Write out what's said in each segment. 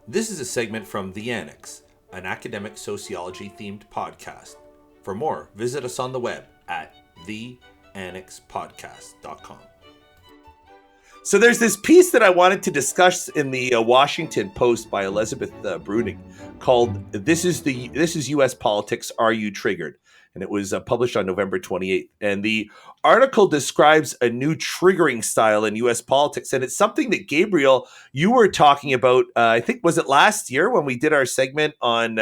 This is a segment from The Annex, an academic sociology themed podcast. For more, visit us on the web at theannexpodcast.com. So there's this piece that I wanted to discuss in the Washington Post by Elizabeth Bruning called "This is U.S. Politics. Are You Triggered?" And it was published on November 28th. And the article describes a new triggering style in U.S. politics, and it's something that Gabriel, you were talking about. I think was it last year when we did our segment on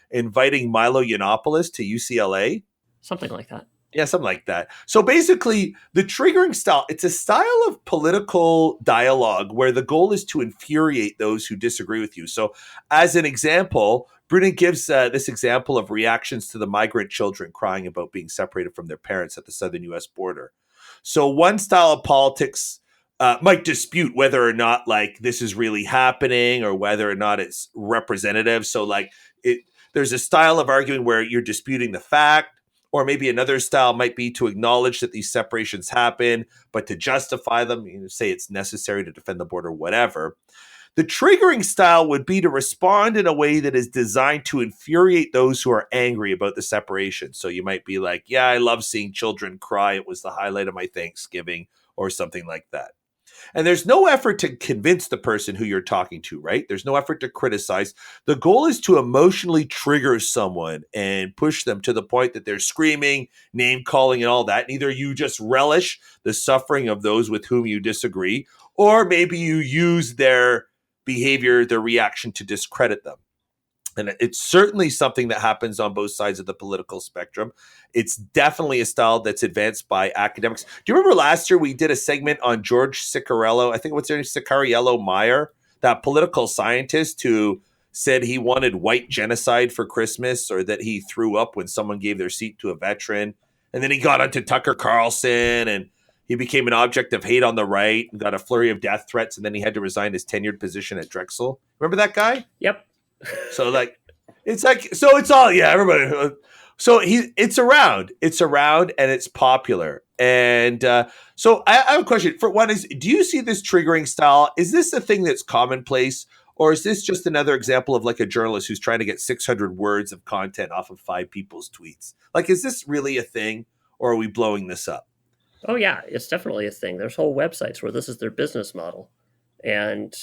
inviting Milo Yiannopoulos to UCLA. Something like that. Yeah, something like that. So basically, the triggering style, it's a style of political dialogue where the goal is to infuriate those who disagree with you. So as an example, Bruning gives this example of reactions to the migrant children crying about being separated from their parents at the southern U.S. border. So one style of politics might dispute whether or not like this is really happening or whether or not it's representative. So like there's a style of arguing where you're disputing the fact. Or maybe another style might be to acknowledge that these separations happen, but to justify them, say it's necessary to defend the border, whatever. The triggering style would be to respond in a way that is designed to infuriate those who are angry about the separation. So you might be like, yeah, I love seeing children cry. It was the highlight of my Thanksgiving, or something like that. And there's no effort to convince the person who you're talking to, right? There's no effort to criticize. The goal is to emotionally trigger someone and push them to the point that they're screaming, name calling, and all that. And either you just relish the suffering of those with whom you disagree, or maybe you use their behavior, their reaction to discredit them. And it's certainly something that happens on both sides of the political spectrum. It's definitely a style that's advanced by academics. Do you remember last year we did a segment on George Ciccarello? I think what's their name? Ciccarello Meyer, that political scientist who said he wanted white genocide for Christmas, or that he threw up when someone gave their seat to a veteran. And then he got onto Tucker Carlson and he became an object of hate on the right and got a flurry of death threats. And then he had to resign his tenured position at Drexel. Remember that guy? Yep. So like, it's all, yeah, everybody. So it's around, and it's popular. And so I have a question. For one is, do you see this triggering style? Is this a thing that's commonplace, or is this just another example of like a journalist who's trying to get 600 words of content off of 5 people's tweets? Like, is this really a thing, or are we blowing this up? Oh yeah, it's definitely a thing. There's whole websites where this is their business model. And,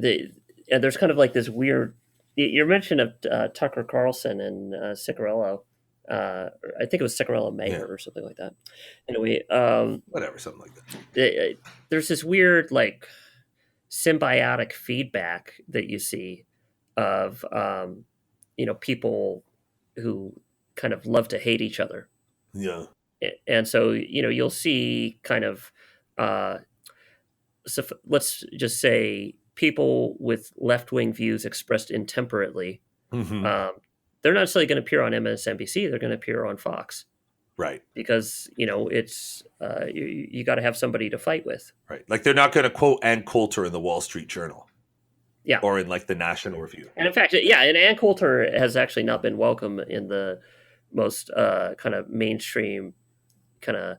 and there's kind of like this weird. Your mention of Tucker Carlson and Ciccarello, I think it was Ciccarello Mayer or something like that. Anyway, whatever, something like that. There's this weird like symbiotic feedback that you see of people who kind of love to hate each other. Yeah, and so you'll see kind of so let's just say people with left-wing views expressed intemperately, mm-hmm. They're not necessarily going to appear on MSNBC. They're going to appear on Fox, right? Because it's you got to have somebody to fight with, right? Like they're not going to quote Ann Coulter in the Wall Street Journal, yeah, or in like the National Review. And in fact, yeah, and Ann Coulter has actually not been welcome in the most kind of mainstream kind of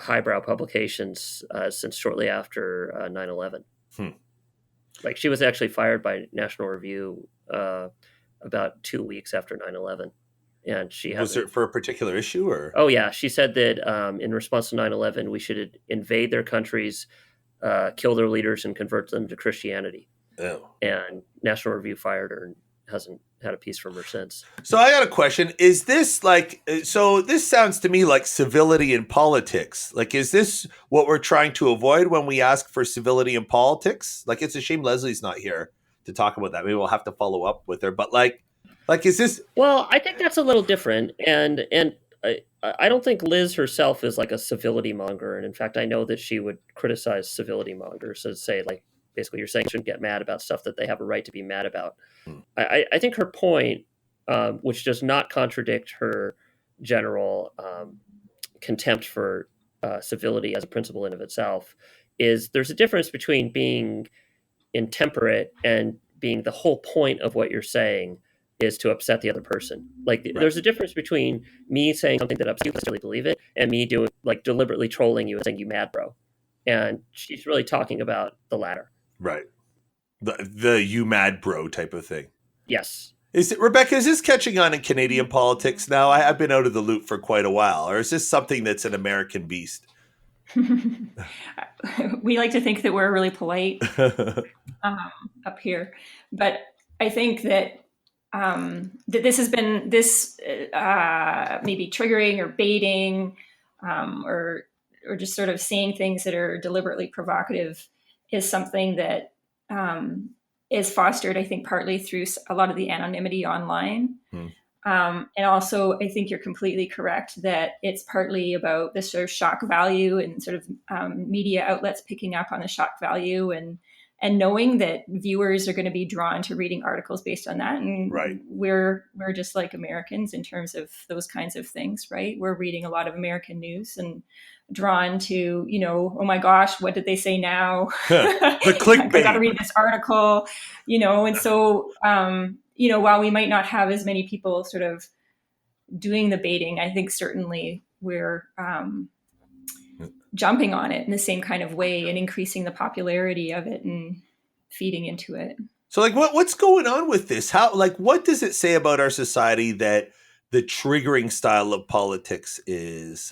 highbrow publications since shortly after 9/11. Like she was actually fired by National Review about 2 weeks after 9/11. And she was it for a particular issue, or? Oh yeah, she said that in response to 9/11, we should invade their countries, kill their leaders, and convert them to Christianity. Oh. And National Review fired her and hasn't had a piece from her since. So I got a question. Is this like, so this sounds to me like civility in politics. Like, is this what we're trying to avoid when we ask for civility in politics? Like, it's a shame Leslie's not here to talk about that. Maybe we'll have to follow up with her. But like is this? Well, I think that's a little different. And I don't think Liz herself is like a civility monger. And in fact, I know that she would criticize civility mongers and say like, basically, you're saying you shouldn't get mad about stuff that they have a right to be mad about. I think her point, which does not contradict her general contempt for civility as a principle in of itself, is there's a difference between being intemperate and being the whole point of what you're saying is to upset the other person. Like right. There's a difference between me saying something that upsets you, I really believe it, and me doing like deliberately trolling you and saying you mad bro. And she's really talking about the latter. Right. The you mad bro type of thing. Yes. Is it, Rebecca, is this catching on in Canadian politics now? I've been out of the loop for quite a while. Or is this something that's an American beast? We like to think that we're really polite up here, but I think that that this has been this maybe triggering or baiting or just sort of saying things that are deliberately provocative is something that is fostered, I think, partly through a lot of the anonymity online. And also, I think you're completely correct that it's partly about the sort of shock value and sort of media outlets picking up on the shock value and knowing that viewers are going to be drawn to reading articles based on that. And right. we're just like Americans in terms of those kinds of things, right? We're reading a lot of American news and drawn to, oh my gosh, what did they say now? The clickbait. I got to read this article, and so, while we might not have as many people sort of doing the baiting, I think certainly we're jumping on it in the same kind of way and increasing the popularity of it and feeding into it. So what's going on with this? What does it say about our society that the triggering style of politics is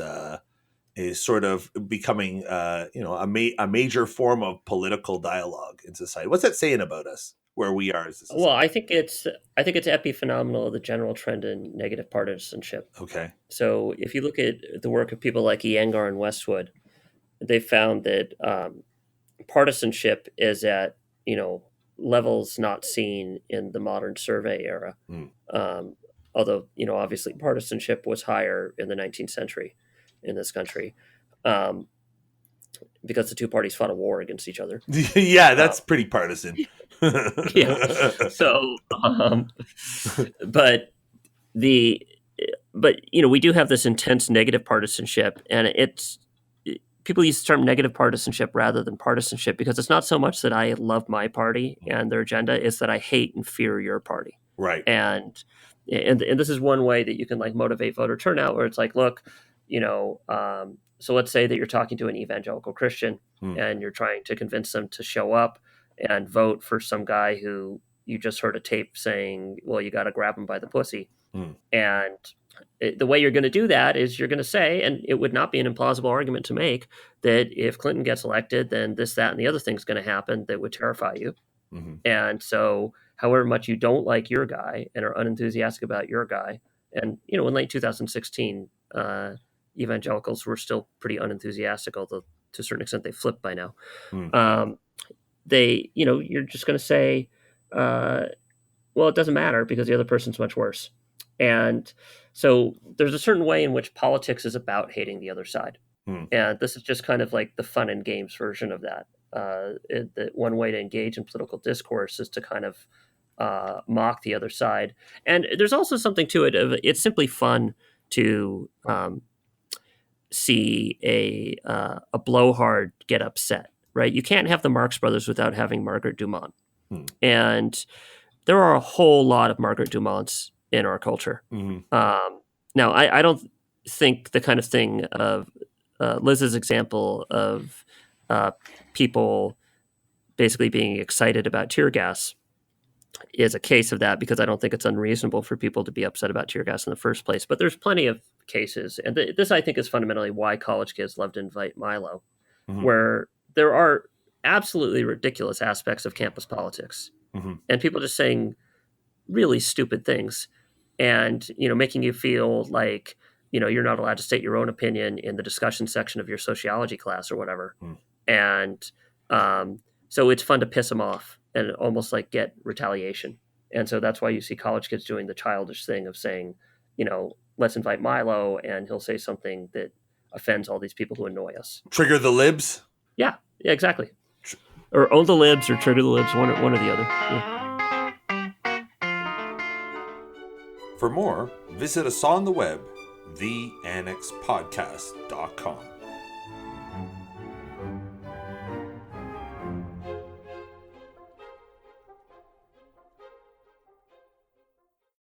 sort of becoming a major form of political dialogue in society? What's that saying about us, where we are as a society? Well, I think it's epiphenomenal of the general trend in negative partisanship. Okay. So if you look at the work of people like Iyengar and Westwood, they found that partisanship is at levels not seen in the modern survey era. Although obviously partisanship was higher in the 19th century in this country, because the two parties fought a war against each other. Yeah, that's pretty partisan. Yeah. So, but we do have this intense negative partisanship, and people use the term negative partisanship rather than partisanship because it's not so much that I love my party and their agenda, it's that I hate and fear your party. Right. And this is one way that you can motivate voter turnout, where it's look, so let's say that you're talking to an evangelical Christian and you're trying to convince them to show up and vote for some guy who you just heard a tape saying, well, you got to grab him by the pussy. And the way you're going to do that is you're going to say, and it would not be an implausible argument to make, that if Clinton gets elected, then this, that, and the other thing's going to happen that would terrify you. And so however much you don't like your guy and are unenthusiastic about your guy, and, in late 2016, evangelicals were still pretty unenthusiastic, although to a certain extent they flipped by now. You're just going to say, well, it doesn't matter because the other person's much worse. And so there's a certain way in which politics is about hating the other side. And this is just kind of like the fun and games version of that. That one way to engage in political discourse is to kind of mock the other side. And there's also something to it. It's simply fun to see a blowhard get upset, right? You can't have the Marx Brothers without having Margaret Dumont. And there are a whole lot of Margaret Dumonts in our culture. Now, I don't think the kind of thing of Liz's example of people basically being excited about tear gas is a case of that, because I don't think it's unreasonable for people to be upset about tear gas in the first place. But there's plenty of cases, and this I think is fundamentally why college kids love to invite Milo, where there are absolutely ridiculous aspects of campus politics, and people just saying really stupid things, and making you feel like you're not allowed to state your own opinion in the discussion section of your sociology class or whatever. And so it's fun to piss them off and almost get retaliation. And so that's why you see college kids doing the childish thing of saying, let's invite Milo, and he'll say something that offends all these people who annoy us. Trigger the libs? Yeah, exactly. Or own the libs or trigger the libs, one or the other. Yeah. For more, visit us on the web, theannexpodcast.com.